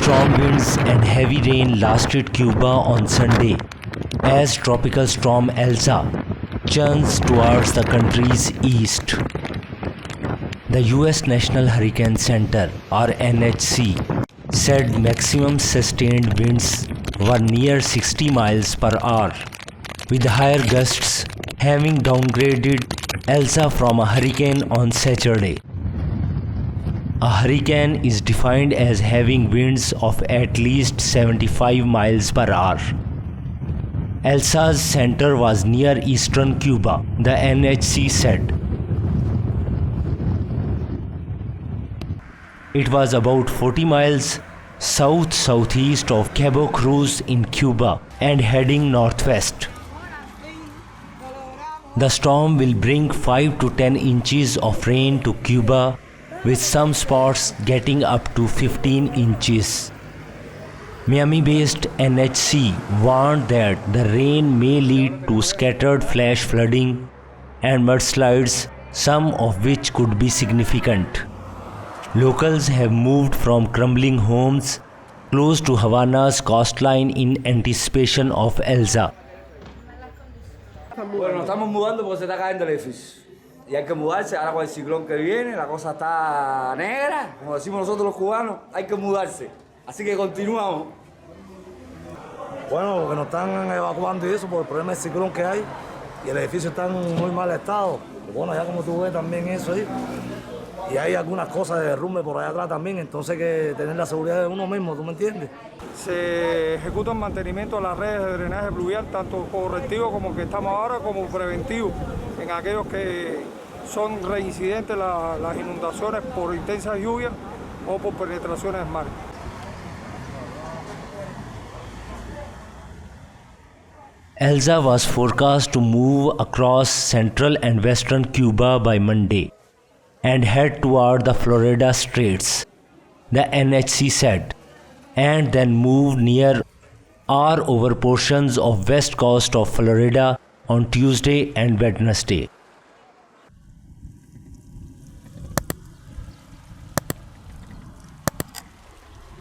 Strong winds and heavy rain lasted Cuba on Sunday as Tropical Storm Elsa churns towards the country's east. The US National Hurricane Center, or NHC, said maximum sustained winds were near 60 miles per hour, with higher gusts having downgraded Elsa from a hurricane on Saturday. A hurricane is defined as having winds of at least 75 miles per hour. Elsa's center was near eastern Cuba, the NHC said. It was about 40 miles south-southeast of Cabo Cruz in Cuba and heading northwest. The storm will bring 5 to 10 inches of rain to Cuba, with some spots getting up to 15 inches. Miami-based NHC warned that the rain may lead to scattered flash flooding and mudslides, some of which could be significant. Locals have moved from crumbling homes close to Havana's coastline in anticipation of Elsa. Bueno, nos estamos mudando porque se está cayendo el edificio. Y hay que mudarse, ahora con el ciclón que viene, la cosa está negra, como decimos nosotros los cubanos, hay que mudarse. Así que continuamos. Bueno, porque nos están evacuando y eso por el problema del ciclón que hay y el edificio está en muy mal estado. Bueno, ya como tú ves también eso ahí. Y hay algunas cosas de derrumbe por allá atrás también, entonces hay que tener la seguridad de uno mismo, ¿tú me entiendes? Se ejecuta el mantenimiento de las redes de drenaje pluvial, tanto correctivo como que estamos ahora, como preventivo, en aquellos que son reincidentes las inundaciones por intensas lluvias o por penetraciones del mar. Elsa was forecast to move across central and western Cuba by Monday and head toward the Florida Straits, the NHC said, and then move near or over portions of west coast of Florida on Tuesday and Wednesday.